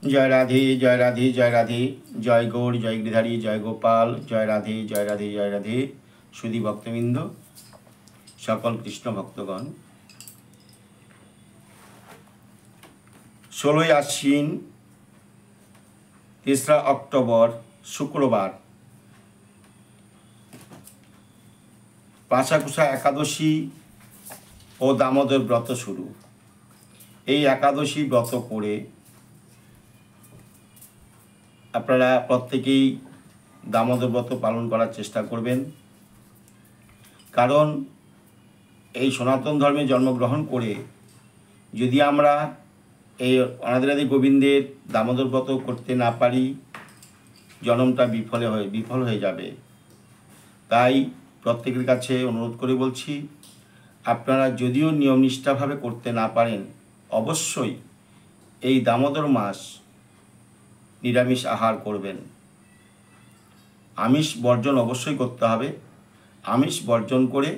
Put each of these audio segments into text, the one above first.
जय राधे जय राधे जय राधे जय गौर जय गिरिधारी जय गोपाल जय राधे जय राधे जय राधे सुधी भक्तबिंद सकल कृष्ण भक्तगण 16 आश्विन 3 अक्टोबर शुक्रवार पाशाकुशा एकादशी और दामोदर व्रत शुरू। এই একাদশী ব্রত করে আপনারা প্রত্যেকেই দামোদর ব্রত পালন করার চেষ্টা করবেন, কারণ এই সনাতন ধর্মে জন্মগ্রহণ করে যদি আমরা এই অনাদিরাদি গোবিন্দের দামোদর ব্রত করতে না পারি জন্মটা বিফল হয়ে যাবে। তাই প্রত্যেকের কাছে অনুরোধ করে বলছি, আপনারা যদিও নিয়মনিষ্ঠাভাবে করতে না পারেন অবশ্যই এই দামোদর মাস নিরামিষ আহার করবেন। আমিষ বর্জন অবশ্যই করতে হবে। আমিষ বর্জন করে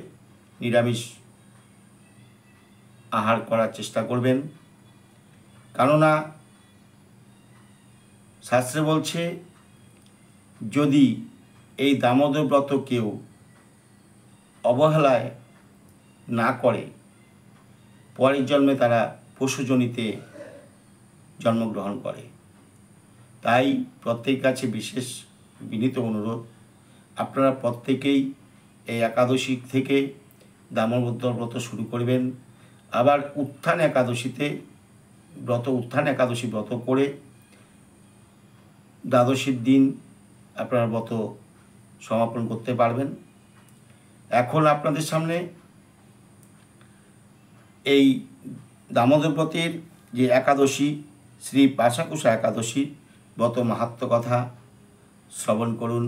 নিরামিষ আহার করার চেষ্টা করবেন, কেননা শাস্ত্রে বলছে যদি এই দামোদর ব্রত কেউ অবহেলায় না করে পরের জন্মে তারা পশুজনিতে জন্মগ্রহণ করে। তাই প্রত্যেকের কাছে বিশেষ বিনীত অনুরোধ, আপনারা প্রত্যেকেই এই একাদশী থেকে দামোদর ব্রত শুরু করবেন। আবার উত্থান একাদশী ব্রত করে দ্বাদশীর দিন আপনারা ব্রত সমাপন করতে পারবেন। এখন আপনাদের সামনে এই দামোদর ব্রতের যে একাদশী শ্রী পাশাকুশা একাদশী ব্রত মাহাত্ম্য কথা শ্রবণ করুন।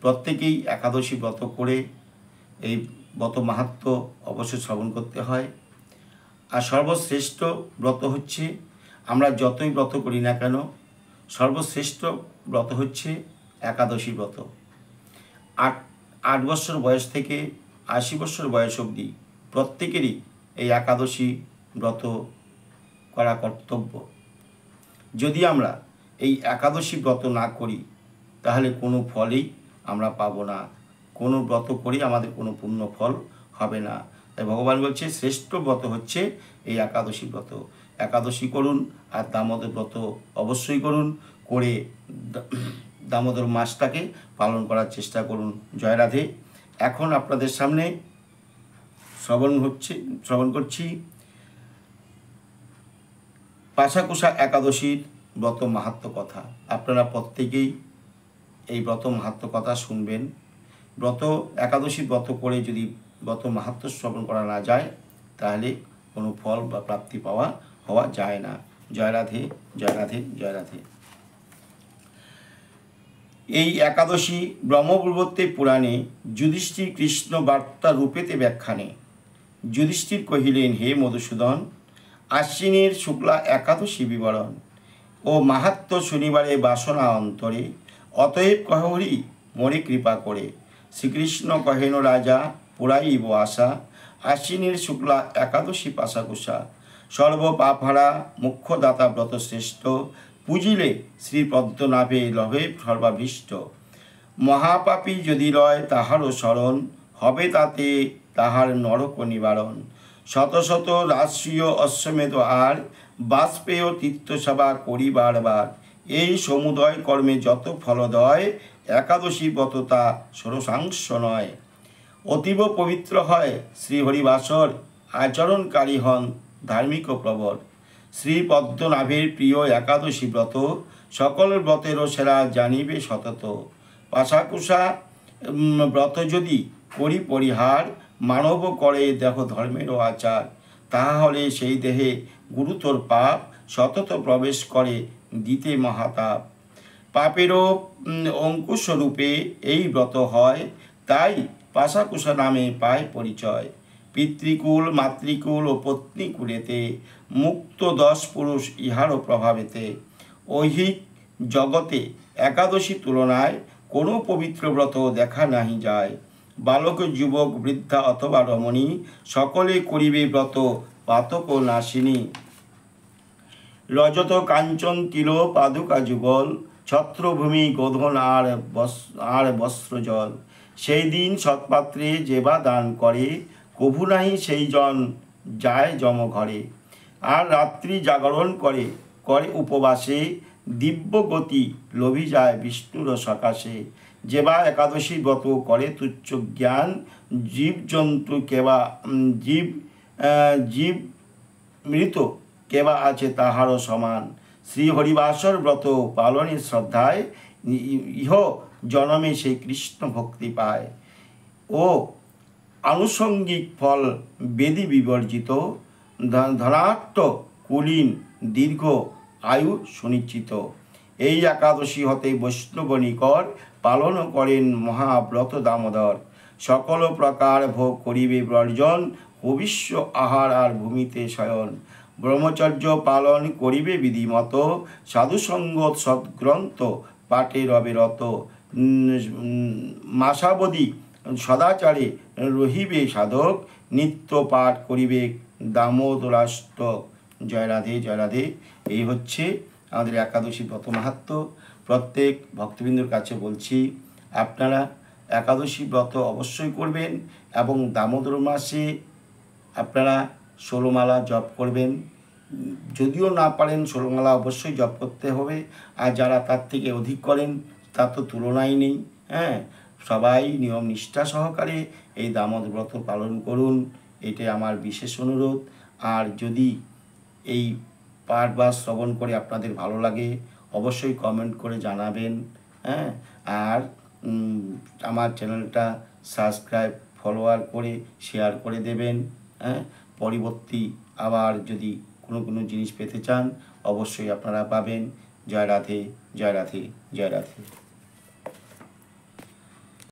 প্রত্যেকেই একাদশী ব্রত করে এই ব্রত মাহাত্ম্য অবশ্যই শ্রবণ করতে হয়। আর সর্বশ্রেষ্ঠ ব্রত হচ্ছে, আমরা যতই ব্রত করি না কেন সর্বশ্রেষ্ঠ ব্রত হচ্ছে একাদশী ব্রত। 8 বছর বয়স থেকে 80 বছর বয়স অবধি প্রত্যেকেরই এই একাদশী ব্রত করা কর্তব্য। যদি আমরা এই একাদশী ব্রত না করি তাহলে কোনো ফলই আমরা পাবো না, কোনো ব্রত করেই আমাদের কোনো পুণ্য ফল হবে না। তাই ভগবান বলছে শ্রেষ্ঠ ব্রত হচ্ছে এই একাদশী ব্রত। একাদশী করুন আর দামোদর ব্রত অবশ্যই করুন, করে দামোদর মাসটাকে পালন করার চেষ্টা করুন। জয় রাধে। এখন আপনাদের সামনে শ্রবণ করছি পাশাকুশা একাদশীর ব্রত মাহাত্ম্য কথা। আপনারা প্রত্যেকেই এই ব্রত মাহাত্ম্য কথা শুনবেন। একাদশী ব্রত করে যদি ব্রত মাহাত্ম্য শ্রবণ করা না যায় তাহলে কোনো ফল বা প্রাপ্তি হওয়া যায় না। জয় রাধে জয় রাধে জয় রাধে। এই একাদশী ব্রহ্মপূর্বত্বে পুরাণে যুধিষ্ঠির কৃষ্ণ বার্তা রূপেতে ব্যাখ্যানে যুধিষ্ঠির কহিলেন, হে মধুসূদন, আশ্বিনের শুক্লা একাদশী বিবরণ ও মাহাত্ম্য শনিবারে বাসনা অন্তরে, অতএব কহরি মোরে কৃপা করে। শ্রীকৃষ্ণ কহেন, রাজা পুরাইব আশা, আশ্বিনের শুক্লা একাদশী পাশাকুশা, সর্বপাপহারা মুখ্যদাতা ব্রত শ্রেষ্ঠ, পুজিলে শ্রীপদ্মনাভে লভে সর্বাভীষ্ট। মহাপাপী যদি লয় তাহারও শরণ, হবে তাতে তাহার নরক নিবারণ। শত শত রাষ্ট্রীয় অশ্বমেধ আর, বাষ্পেয় তীর্থসভা করি বারবার। এই সমুদয় কর্মে যত ফলদয়, একাদশী ব্রত তা ষোড়শাংশ নয়। অতীব পবিত্র হয় শ্রীহরিবাসর, আচরণকারী হন ধার্মিক প্রবর। শ্রী পদ্মনাভের প্রিয় একাদশী ব্রত, সকল ব্রতেরও সেরা জানিবে সতত। পাশাকুশা ব্রত যদি করি পরিহার, মানব করে দেহ ধর্মেরও আচার। তাহা হলে সেই দেহে গুরুতর পাপ, সতত প্রবেশ করে দিতে মহাতাপ। পাপেরও অঙ্কুশরূপে এই ব্রত হয়, তাই পাশাকুশা নামে পায় পরিচয়। পিতৃকুল মাতৃকুল ও পত্নীকুলেতে, মুক্ত 10 পুরুষ ইহারও প্রভাবেতে। ঐহিক জগতে একাদশী তুলনায় কোনো পবিত্র ব্রত দেখা নাহি যায়। বালক যুবক বৃদ্ধা অথবা রমণী, সকলে করিবে ব্রত পাতক নাশিনী। রজত কাঞ্চন তিল পাদুকা যুগল, ছত্রভূমি গোধন আর বস্ত্রজল। সেই দিন সৎপাত্রে যেবা দান করে, কভু নাহি সেই জন যায় যম ঘরে। আর রাত্রি জাগরণ করে করে উপবাসে, দিব্য গতি লোভী যায় বিষ্ণুর সকাশে। যেবা একাদশী ব্রত করে তুচ্ছ জ্ঞান, জীবজন্তু কেবা জীব মৃত কেবা আছে তাহারও সমান। শ্রী হরিবাসর ব্রত পালনের শ্রদ্ধায় ইহ জনমে সেই কৃষ্ণ ভক্তি পায়। ও আনুষঙ্গিক ফল বেদি বিবর্জিত, ধনাত্ম কুলীন দীর্ঘ আয়ু সুনিশ্চিত। এই একাদশী হতে বৈষ্ণব নিকট পালন করেন মহাব্রত দামোদর। সকল প্রকার ভোগ করিবে বর্জন, ভবিষ্য আহার আর ভূমিতে শয়ন। ব্রহ্মচর্য পালন করিবে বিধিমত, সাধুসঙ্গ সদ্গ্রন্থ পাঠে রবে রত। মাসাবধি সদাচারে রহিবে সাধক, নিত্য পাঠ করিবে দামোদরাষ্টক। জয় রাধে জয় রাধে। এই হচ্ছে আমাদের একাদশী ব্রত মাহাত্ম্য। প্রত্যেক ভক্তবৃন্দর কাছে বলছি, আপনারা একাদশী ব্রত অবশ্যই করবেন এবং দামোদর মাসে আপনারা 16 মালা জপ করবেন। যদিও না পারেন 16 মালা অবশ্যই জপ করতে হবে, আর যারা তার থেকে অধিক করেন তার তো তুলনাই নেই। হ্যাঁ, সবাই নিয়ম নিষ্ঠা সহকারে এই দামোদর ব্রত পালন করুন, এটাই আমার বিশেষ অনুরোধ। আর যদি এই পাঠ বা শ্রবণ করে আপনাদের ভালো লাগে অবশ্যই কমেন্ট করে জানাবেন। হ্যাঁ, আর আমার চ্যানেলটা সাবস্ক্রাইব ফলোয়ার করে শেয়ার করে দেবেন। হ্যাঁ, পরবর্তী আবার যদি কোনো জিনিস পেতে চান অবশ্যই আপনারা পাবেন। জয় রাধে জয় রাধে জয় রাধে।